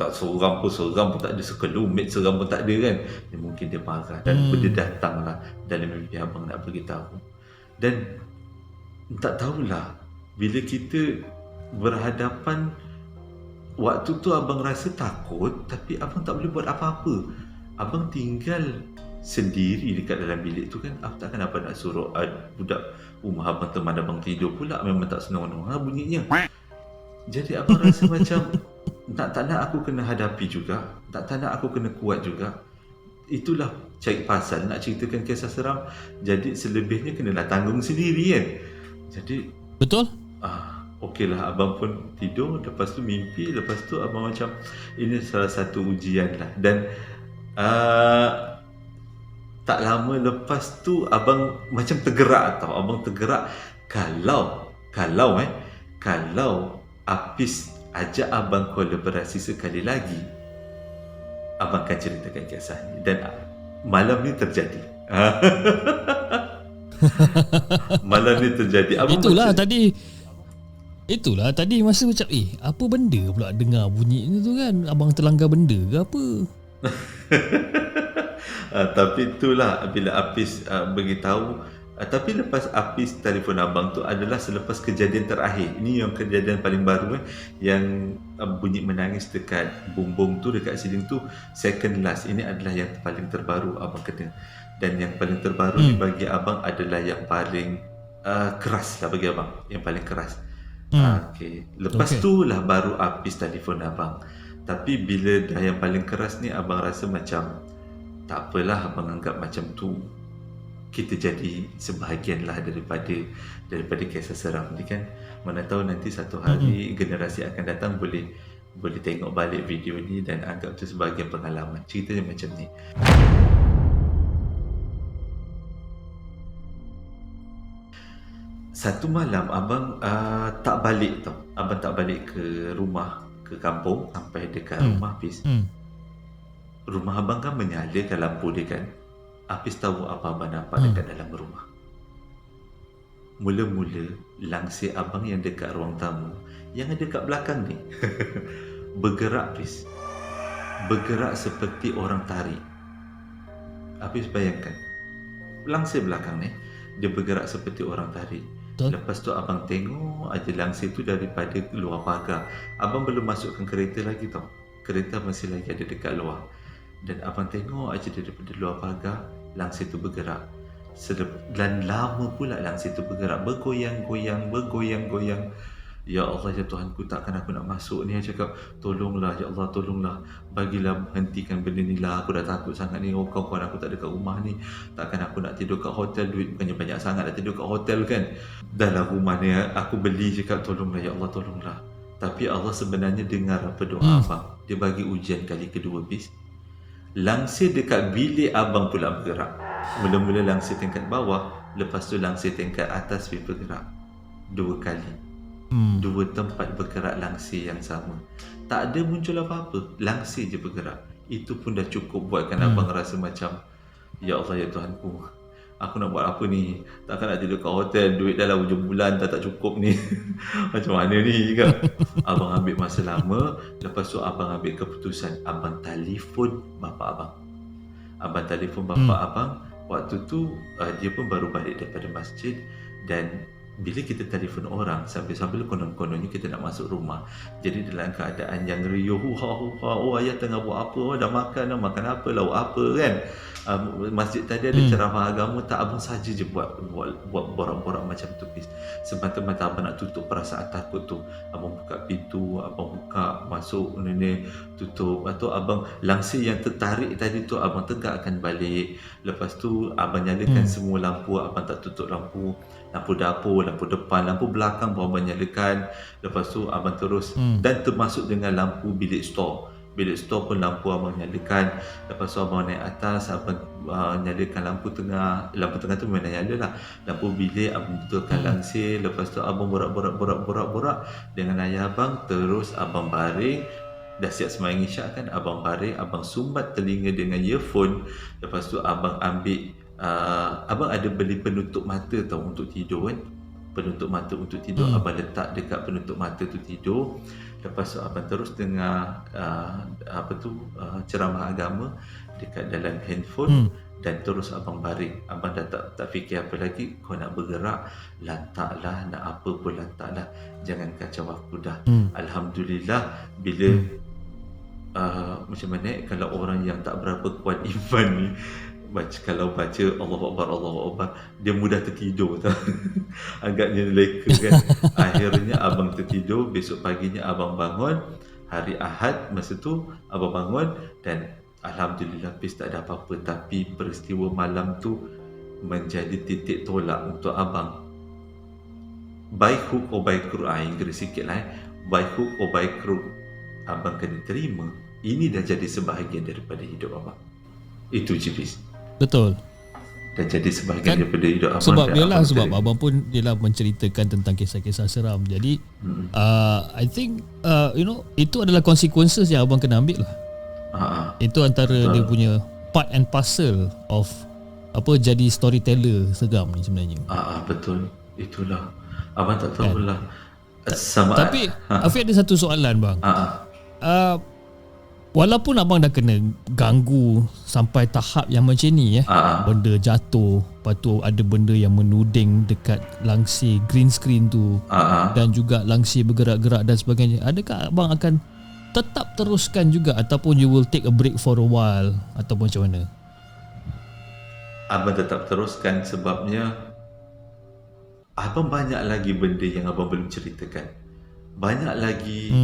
tak seram pun tak ada, sekelumit seram pun tak ada kan. Mungkin dia marah dan benda datang lah dalam mimpi abang nak beritahu. Dan tak tahulah, bila kita berhadapan, waktu tu abang rasa takut tapi abang tak boleh buat apa-apa. Abang tinggal sendiri dekat dalam bilik tu kan. Takkan abang nak suruh budak rumah abang teman abang tidur pula, memang tak senang bunyinya. Jadi abang rasa macam tak nak aku kena hadapi juga, tak nak aku kena kuat juga. Itulah cari pasal nak ceritakan kisah seram. Jadi selebihnya kenalah tanggung sendiri kan. Jadi betul? Okeylah, abang pun tidur, lepas tu mimpi, lepas tu abang macam ini salah satu ujian lah. Dan tak lama lepas tu abang macam tergerak tau. Abang tergerak kalau Apis ajak abang kolaborasi sekali lagi, abang akan ceritakan kisah ni. Dan malam ni terjadi. Malam ni terjadi. Abang Itulah tadi masa macam apa benda pula dengar bunyi ni tu kan. Abang terlanggar benda ke apa? Tapi itulah bila Apis beritahu. Tapi lepas Apis telefon abang tu adalah selepas kejadian terakhir. Ini yang kejadian paling baru yang bunyi menangis dekat bumbung tu, dekat siling tu, second last. Ini adalah yang paling terbaru abang kena. Dan yang paling terbaru ni bagi abang adalah yang paling keras lah bagi abang. Yang paling keras. Lepas tu lah baru Apis telefon abang. Tapi bila dah yang paling keras ni, abang rasa macam tak apalah, abang anggap macam tu kita jadi sebahagian lah daripada kisah seram ni kan. Mana tahu nanti satu hari generasi akan datang boleh tengok balik video ni dan anggap tu sebahagian pengalaman. Ceritanya macam ni. Satu malam abang tak balik tau. Abang tak balik ke rumah, ke kampung. Sampai dekat rumah Apis. Rumah abang kan menyalakan lampu dia kan. Apis tahu apa abang nampak dekat dalam rumah. Mula-mula langsir abang yang dekat ruang tamu, yang ada dekat belakang ni bergerak Apis. Bergerak seperti orang tarik. Apis bayangkan, langsir belakang ni dia bergerak seperti orang tarik. Lepas tu abang tengok aja langsir tu daripada luar pagar. Abang belum masukkan kereta lagi tau. Kereta masih lagi ada dekat luar. Dan abang tengok aja daripada luar pagar, langsir tu bergerak. Dan lama pula langsir tu bergerak, bergoyang-goyang. Ya Allah, ya Tuhanku, takkan aku nak masuk ni. Dia cakap, tolonglah ya Allah, tolonglah, bagilah hentikan benda ni lah. Aku dah takut sangat ni. Kawan-kawan aku tak ada kat rumah ni. Takkan aku nak tidur kat hotel. Duit bukannya banyak sangat nak tidur kat hotel kan. Dah lah rumah ni aku beli. Cakap, tolonglah ya Allah, tolonglah. Tapi Allah sebenarnya dengar apa doa abang. Dia bagi ujian kali kedua bis. Langsir dekat bilik abang pula bergerak. Mula-mula langsir tingkat bawah, lepas tu langsir tingkat atas bergerak. 2 kali. 2 tempat bergerak langsir yang sama. Tak ada muncul apa-apa, langsir je bergerak. Itu pun dah cukup buatkan abang rasa macam, ya Allah ya Tuhanku, aku nak buat apa ni? Takkan nak tidur kat hotel, duit dah lah hujung bulan tak cukup ni. Macam mana ni kan? Abang ambil masa lama. Lepas tu abang ambil keputusan. Abang telefon bapa abang. Abang telefon bapa abang. Waktu tu dia pun baru balik daripada masjid, dan bila kita telefon orang sambil-sambil konon-kononnya kita nak masuk rumah, jadi dalam keadaan yang riuh, oh ayah tengah buat apa, oh dah makan apa, lauk apa kan. Masjid tadi ada ceramah agama, tak, abang saja je buat borak-borak macam tu. Semata-mata abang nak tutup perasaan takut tu, abang buka pintu, abang buka masuk ni, tutup, atau abang langsir yang tertarik tadi tu abang tegakkan balik. Lepas tu abang nyalakan semua lampu, abang tak tutup lampu dapur, lampu depan, lampu belakang pun abang nyalakan. Lepas tu abang terus dan termasuk dengan lampu bilik store pun lampu abang nyalakan. Lepas tu abang naik atas, abang nyalakan lampu tengah tu memang nyala lah. Lampu bilik abang betulkan langsir. Lepas tu abang borak dengan ayah abang. Terus abang baring, dah siap sembahyang isyak kan, abang baring, abang sumbat telinga dengan earphone. Lepas tu abang ambil abang ada beli penutup mata tau untuk tidur kan. Penutup mata untuk tidur abang letak dekat penutup mata tu tidur. Lepas tu abang terus dengar ceramah agama dekat dalam handphone. Dan terus abang baring. Abang dah tak fikir apa lagi. Kau nak bergerak, lantaklah, nak apa pun lantaklah, jangan kacau aku dah. Alhamdulillah, bila macam mana kalau orang yang tak berapa kuat iman ni kalau baca Allahu Akbar, dia mudah tertidur tau. Agaknya leka kan. Akhirnya abang tertidur. Besok paginya abang bangun, hari Ahad masa tu abang bangun, dan alhamdulillah tak ada apa-apa. Tapi peristiwa malam tu menjadi titik tolak untuk abang. By hook or by crook, Inggeris sikit lah by hook or by crook, abang kena terima. Ini dah jadi sebahagian daripada hidup abang. Itu je bis. Betul. Dah jadi sebahagian daripada hidup abang. Sebab sebab abang pun menceritakan tentang kisah-kisah seram. Jadi I think itu adalah consequences yang abang kena ambil lah. Itu antara dia punya part and parcel of jadi storyteller seram ni sebenarnya. Betul. Itulah. Abang tak tahulah. Tapi Afiq ada satu soalan bang. Walaupun abang dah kena ganggu sampai tahap yang macam ni benda jatuh, lepas tu ada benda yang menuding dekat langsir green screen tu, dan juga langsir bergerak-gerak dan sebagainya, adakah abang akan tetap teruskan juga ataupun you will take a break for a while ataupun macam mana? Abang tetap teruskan sebabnya abang banyak lagi benda yang abang belum ceritakan. Banyak lagi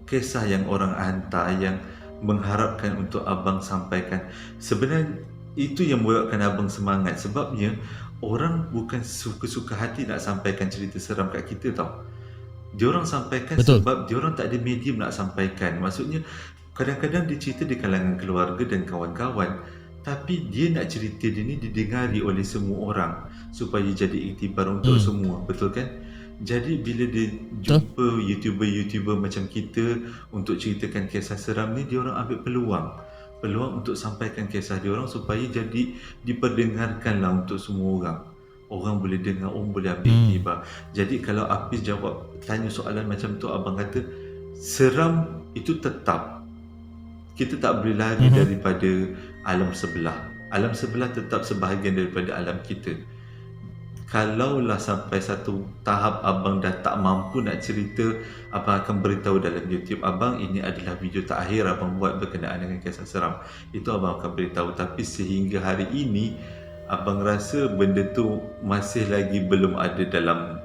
kisah yang orang hantar yang mengharapkan untuk abang sampaikan. Sebenarnya itu yang buatkan abang semangat. Sebabnya orang bukan suka-suka hati nak sampaikan cerita seram kat kita tau. Diorang sampaikan sebab diorang tak ada medium nak sampaikan. Maksudnya kadang-kadang dia cerita di kalangan keluarga dan kawan-kawan, tapi dia nak cerita dia ni didengari oleh semua orang supaya jadi iktibar untuk semua. Betul kan? Jadi bila dia jumpa YouTuber macam kita untuk ceritakan kisah seram ni, dia orang ambil peluang untuk sampaikan kisah dia orang supaya jadi diperdengarkanlah untuk semua orang. Orang boleh dengar, orang boleh ambil iktibar. Jadi kalau Hafiz jawab tanya soalan macam tu, abang kata seram itu tetap. Kita tak boleh lari daripada alam sebelah. Alam sebelah tetap sebahagian daripada alam kita. Kalaulah sampai satu tahap abang dah tak mampu nak cerita, abang akan beritahu dalam YouTube, abang ini adalah video terakhir abang buat berkenaan dengan kisah seram. Itu abang akan beritahu. Tapi sehingga hari ini abang rasa benda tu masih lagi belum ada dalam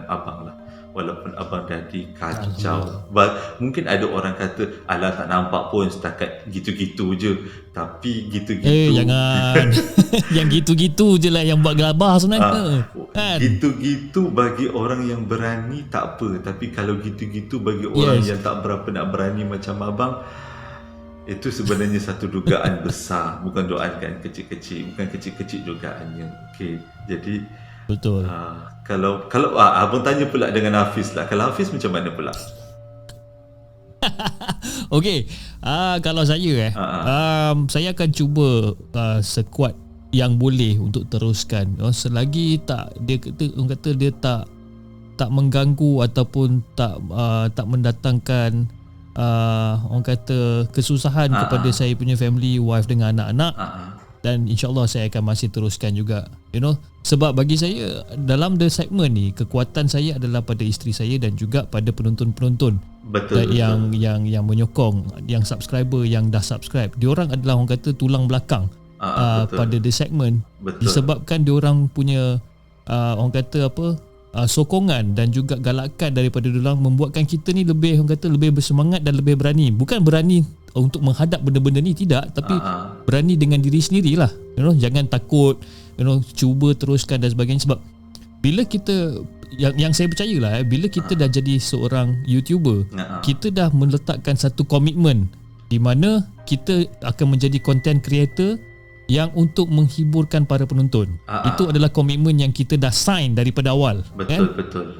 abang lah. Walaupun abang dah dikacau. Mungkin ada orang kata, alah tak nampak pun, setakat gitu-gitu je. Tapi gitu-gitu jangan. Yang gitu-gitu je lah yang buat gelabah sebenarnya kan? Gitu-gitu bagi orang yang berani tak apa. Tapi kalau gitu-gitu bagi orang yang tak berapa nak berani macam abang, itu sebenarnya satu dugaan besar. Bukan doakan kecil-kecil. Bukan kecil-kecil dugaannya. Okay. Jadi betul. Kalau abang tanya pula dengan Hafiz lah. Kalau Hafiz macam mana pula? Okey. Kalau saya saya akan cuba sekuat yang boleh untuk teruskan. Selagi orang kata dia tak mengganggu ataupun tak mendatangkan orang kata kesusahan kepada saya punya family, wife dengan anak-anak. dan insyaAllah saya akan masih teruskan juga, sebab bagi saya dalam the segment ni, kekuatan saya adalah pada isteri saya dan juga pada penonton-penonton Betul. yang menyokong, yang subscriber yang dah subscribe. Diorang adalah orang kata tulang belakang Betul. pada the segment. Betul. Disebabkan diorang punya orang kata sokongan dan juga galakan daripada diorang membuatkan kita ni lebih, orang kata, lebih bersemangat dan lebih berani. Bukan berani untuk menghadap benda-benda ni, tidak, tapi berani dengan diri sendirilah. Jangan takut, cuba teruskan dan sebagainya. Sebab bila kita, yang saya percayalah, bila kita dah jadi seorang YouTuber, kita dah meletakkan satu komitmen di mana kita akan menjadi content creator yang untuk menghiburkan para penonton. Itu adalah komitmen yang kita dah sign daripada awal. Betul.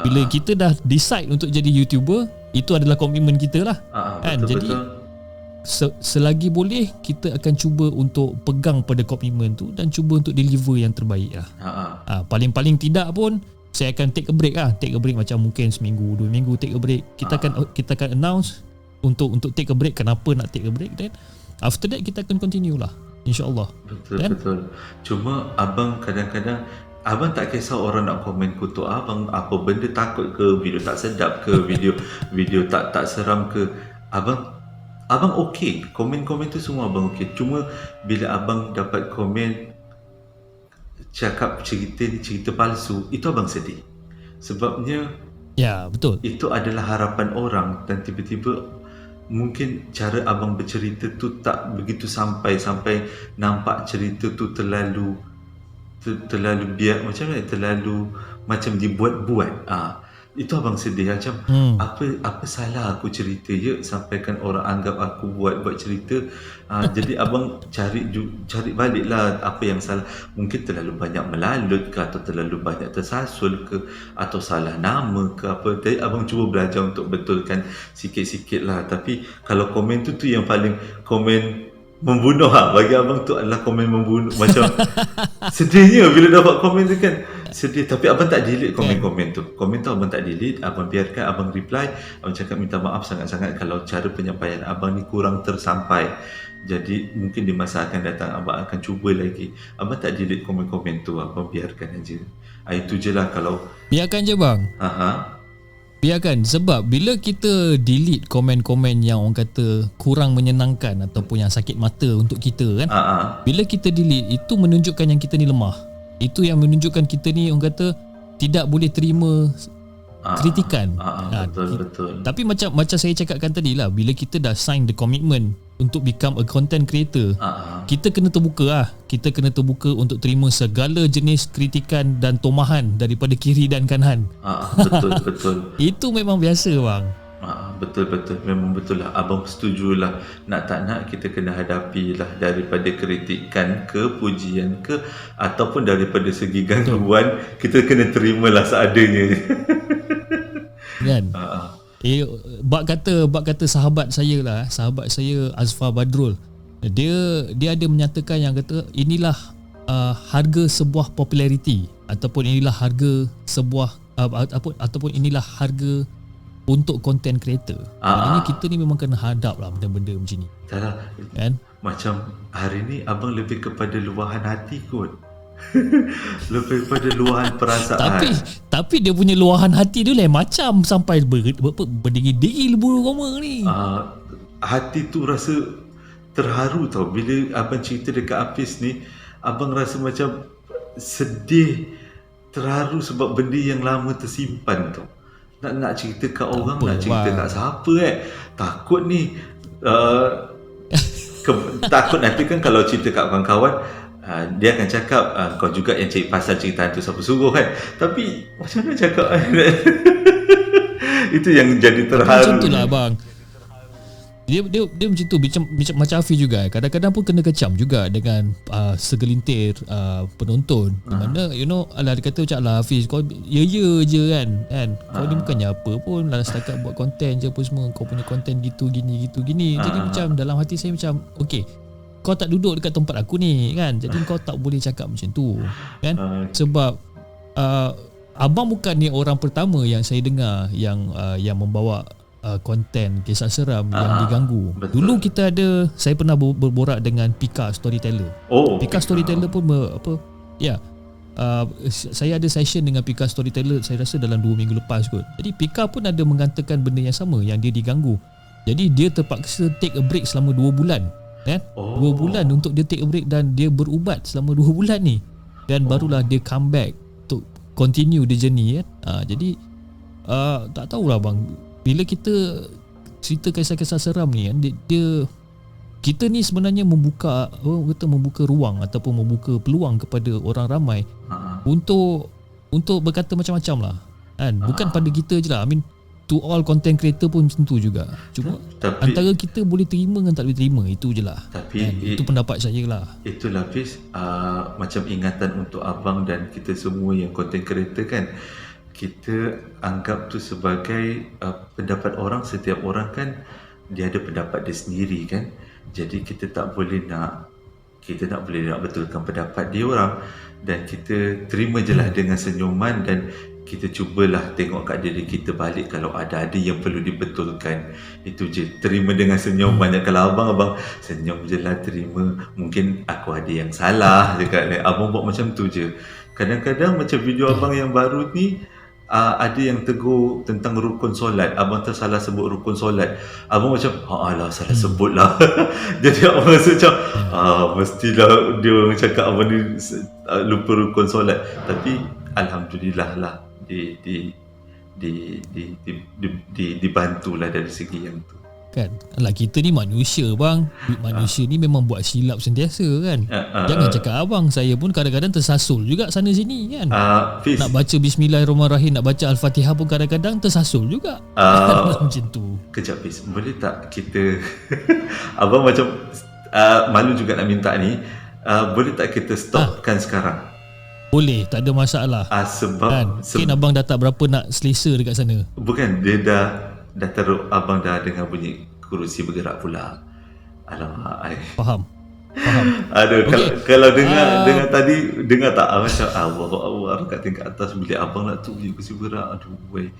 Bila kita dah decide untuk jadi YouTuber, itu adalah komitmen kita lah. Jadi selagi boleh, kita akan cuba untuk pegang pada komitmen tu dan cuba untuk deliver yang terbaik lah. Paling-paling tidak pun saya akan take a break lah. Take a break macam mungkin seminggu, 2 minggu take a break. Kita akan announce untuk take a break, kenapa nak take a break, then after that kita akan continue lah, InsyaAllah. Betul. Cuma abang kadang-kadang abang tak kisah orang nak komen kutuk abang apa benda, takut ke video tak sedap ke, video tak seram ke, abang okey, komen-komen tu semua abang okey. Cuma bila abang dapat komen cakap cerita palsu, itu abang sedih. Sebabnya ya, betul, itu adalah harapan orang dan tiba-tiba mungkin cara abang bercerita tu tak begitu sampai nampak cerita tu terlalu biar macam mana, terlalu macam dibuat-buat. Itu abang sedih macam apa salah aku cerita sampaikan orang anggap aku buat cerita. Jadi abang cari baliklah apa yang salah. Mungkin terlalu banyak melalut ke, atau terlalu banyak tersasul ke, atau salah nama ke apa. Jadi abang cuba belajar untuk betulkan sikit-sikit lah. Tapi kalau komen tu yang paling komen membunuh bagi abang tu adalah komen membunuh. Macam sedihnya bila dapat komen tu kan, sedih. Tapi abang tak delete komen tu. Komen tu abang tak delete, abang biarkan, abang reply, abang cakap minta maaf sangat-sangat kalau cara penyampaian abang ni kurang tersampai. Jadi mungkin di masa akan datang abang akan cuba lagi. Abang tak delete komen-komen tu, abang biarkan aja. Itu je lah. Kalau biarkan je bang. Biarkan, sebab bila kita delete komen-komen yang orang kata kurang menyenangkan ataupun yang sakit mata untuk kita kan, bila kita delete, itu menunjukkan yang kita ni lemah. Itu yang menunjukkan kita ni, orang kata, tidak boleh terima kritikan. Betul. Tapi macam saya cakapkan tadi lah, bila kita dah sign the commitment untuk become a content creator, kita kena terbuka lah. Kita kena terbuka untuk terima segala jenis kritikan dan tomahan daripada kiri dan kanan. Betul. Itu memang biasa bang. Betul. Memang betul lah. Abang setujulah. Nak tak nak kita kena hadapilah, daripada kritikan ke, pujian ke, ataupun daripada segi gangguan, kita kena terimalah seadanya. Kan? Bak kata sahabat saya Azfar Badrul, dia ada menyatakan yang kata inilah harga sebuah populariti, ataupun inilah harga sebuah ataupun inilah harga untuk content creator. Maknanya kita ni memang kena hadap lah benda-benda macam ni. Salah kan? Macam hari ni abang lebih kepada luahan hati kot. Lebih kepada luahan perasaan. Tapi dia punya luahan hati dia lain macam, sampai berdegil-degil bulu roma ni. Hati tu rasa terharu tau. Bila abang cerita dekat Hafiz ni, abang rasa macam sedih, terharu sebab benda yang lama tersimpan tau. Nak cerita kat orang, nak cerita kat siapa takut ni takut nanti kan kalau cerita kat kawan-kawan, dia akan cakap kau juga yang cari pasal cerita hantu siapa suruh kan. Tapi macam mana cakap itu yang jadi terharu. Macam tu lah bang. Dia macam tu, macam Hafiz juga. Kadang-kadang pun kena kecam juga dengan segelintir penonton. Di mana alah dia kata macam lah, Hafiz kau ya je kan. Kau ni bukannya apa pun lah, setakat buat konten je apa semua. Kau punya konten gitu gini. Jadi macam dalam hati saya macam okey, kau tak duduk dekat tempat aku ni kan. Jadi kau tak boleh cakap macam tu kan. Sebab abang bukan ni orang pertama yang saya dengar yang membawa konten kisah seram yang diganggu. betul. Dulu kita ada, saya pernah berborak dengan Pika Storyteller. Oh, Pika Storyteller pun saya ada session dengan Pika Storyteller, saya rasa dalam 2 minggu lepas kot. Jadi Pika pun ada mengatakan benda yang sama, yang dia diganggu. Jadi dia terpaksa take a break selama 2 bulan. 2 bulan untuk dia take a break dan dia berubat selama 2 bulan ni. Dan barulah dia come back untuk continue the journey jadi tak tahulah bang, bila kita cerita kisah-kisah seram ni dia kita ni sebenarnya membuka ruang ataupun membuka peluang kepada orang ramai untuk berkata macam-macam lah kan. Bukan pada kita je lah, I mean to all content creator pun tentu juga. Cuma antara kita boleh terima dengan tak boleh terima, itu je lah. Tapi itu pendapat saya lah. Itulah Fiz, macam ingatan untuk abang dan kita semua yang content creator kan, kita anggap tu sebagai pendapat orang. Setiap orang kan dia ada pendapat dia sendiri kan. Jadi kita tak boleh nak betulkan pendapat dia orang, dan kita terima je lah dengan senyuman, dan kita cubalah tengok kat diri kita balik kalau ada yang perlu dibetulkan. Itu je, terima dengan senyum. Banyak kalau abang senyum je lah, terima. Mungkin aku ada yang salah cakap ni. Abang buat macam tu je. Kadang-kadang macam video abang yang baru ni, ada yang tegur tentang rukun solat. Abang tersalah sebut rukun solat. Abang macam alah salah sebut lah. Jadi abang rasa macam mestilah dia orang cakap abang ni lupa rukun solat. Tapi alhamdulillah lah dibantulah dari segi yang tu kan. Alah, kita ni manusia bang. Manusia ni memang buat silap sentiasa kan. Jangan cakap abang, saya pun kadang-kadang tersasul juga sana sini kan. Nak baca Bismillahirrahmanirrahim, nak baca Al-Fatihah pun kadang-kadang tersasul juga. Macam tu. Kejap Fiz, boleh tak kita abang macam malu juga nak minta ni, boleh tak kita stopkan sekarang? Boleh, tak ada masalah. Sebab kan? Mungkin abang dah tak berapa nak selesa dekat sana. Bukan, dia dah teruk. Abang dah dengar bunyi kerusi bergerak pula. Alamak, Faham. Aduh, okay. Kalau dengar tadi, dengar tak macam Allah kat tingkat atas bilik abang lah tu bunyi kerusi bergerak. Aduh wey.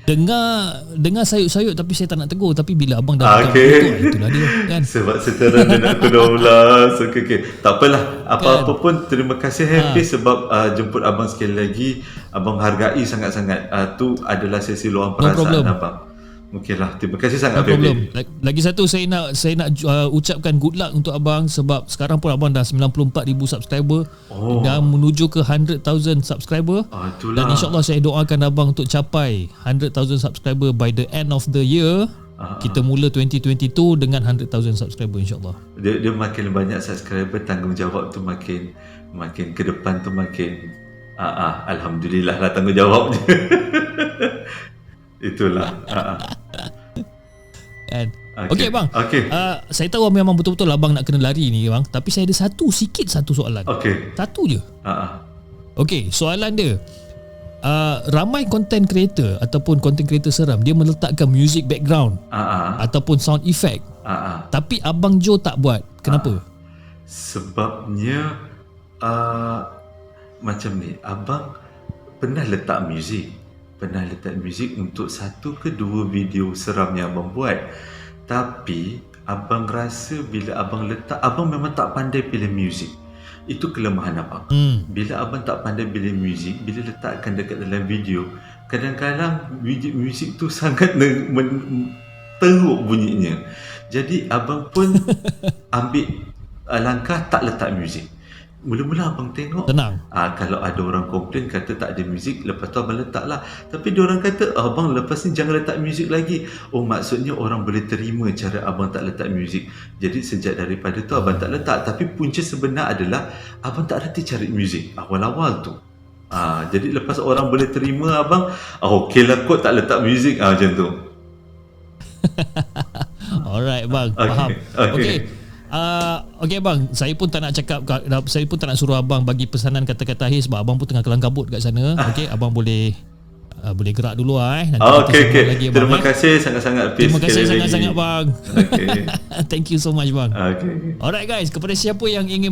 Dengar sayuk-sayuk tapi saya tak nak tegur. Tapi bila abang dah itulah dia kan. Sebab sekarang dia nak kena ulas. Okay. Tak apalah, apa-apa pun terima kasih Hafiz sebab jemput abang sekali lagi. Abang hargai sangat-sangat. Tu adalah sesi luang perasaan abang. Okeylah, terima kasih sangat baby. Lagi satu saya nak ucapkan good luck untuk abang sebab sekarang pun abang dah 94,000 subscriber dan menuju ke 100,000 subscriber. Dan insya-Allah saya doakan abang untuk capai 100,000 subscriber by the end of the year. Kita mula 2022 dengan 100,000 subscriber insya-Allah. Dia makin banyak subscriber, tanggungjawab tu makin ke depan tu makin alhamdulillah lah tanggungjawabnya. Itulah. Okey bang. Saya tahu memang betul-betul abang nak kena lari ni bang, tapi saya ada satu soalan. Satu je. Okey, soalan dia. Ramai content creator ataupun content creator seram dia meletakkan music background ataupun sound effect. Tapi abang Joe tak buat. Kenapa? Sebabnya macam ni, abang pernah letak muzik untuk 1 ke 2 video seram yang abang buat. Tapi abang rasa bila abang letak, abang memang tak pandai pilih muzik. Itu kelemahan abang. Bila abang tak pandai pilih muzik, bila letakkan dekat dalam video, kadang-kadang muzik tu sangat teruk bunyinya. Jadi abang pun ambil langkah tak letak muzik. Mula-mula abang tengok tenang. Kalau ada orang komplain kata tak ada muzik, lepas tu abang letak lah. Tapi diorang kata abang lepas ni jangan letak muzik lagi. Maksudnya orang boleh terima cara abang tak letak muzik. Jadi sejak daripada tu abang tak letak. Tapi punca sebenar adalah abang tak reti cari muzik awal-awal tu. Jadi lepas orang boleh terima abang, okey lah kot tak letak muzik macam tu. Alright bang, faham. Okay. Okay bang, saya pun tak nak suruh abang bagi pesanan kata-kata akhir sebab abang pun tengah kelang kabut kat sana. Okay, abang boleh boleh gerak dulu Nanti kita Okey, sambung okey. lagi Terima abang. kasih sangat-sangat Hafiz Terima kasih sekali lagi. sangat-sangat bang. Okey. Thank you so much bang. Okey. Alright guys, kepada siapa yang ingin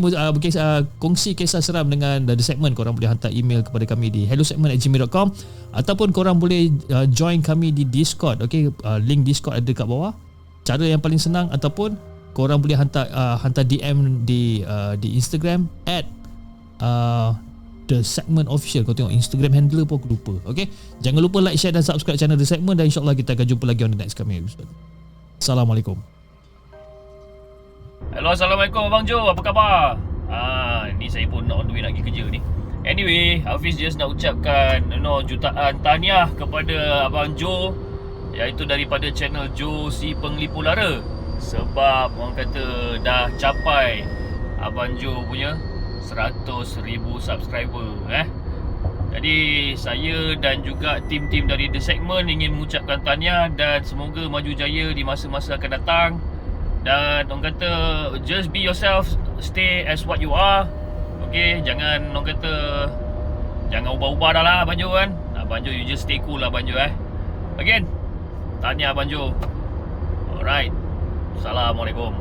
kongsi kisah seram dengan The Segment, korang boleh hantar email kepada kami di hellosegment@gmail.com ataupun korang boleh join kami di Discord. Okay, link Discord ada kat bawah. Cara yang paling senang, ataupun korang boleh hantar DM di Instagram @The Segment Official. Kau tengok Instagram handle pun aku lupa. Okay, jangan lupa like, share dan subscribe channel The Segment, dan insyaAllah kita akan jumpa lagi on the next coming episode. Assalamualaikum. Hello, Assalamualaikum Abang Jo, apa khabar? Ni saya pun on the way nak pergi kerja ni. Anyway, Hafiz just nak ucapkan jutaan tahniah kepada Abang Jo, iaitu daripada channel Jo Si Penglipu Lara. Sebab orang kata dah capai Abang Jo punya 100,000 subscriber Jadi saya dan juga tim-tim dari The Segment ingin mengucapkan tahniah dan semoga maju jaya di masa-masa akan datang. Dan orang kata just be yourself, stay as what you are. Okay, jangan orang kata jangan ubah-ubah dah lah Abang Jo kan. Abang Jo, you just stay cool lah Abang Jo Again, tahniah Abang Jo. Alright, Assalamualaikum.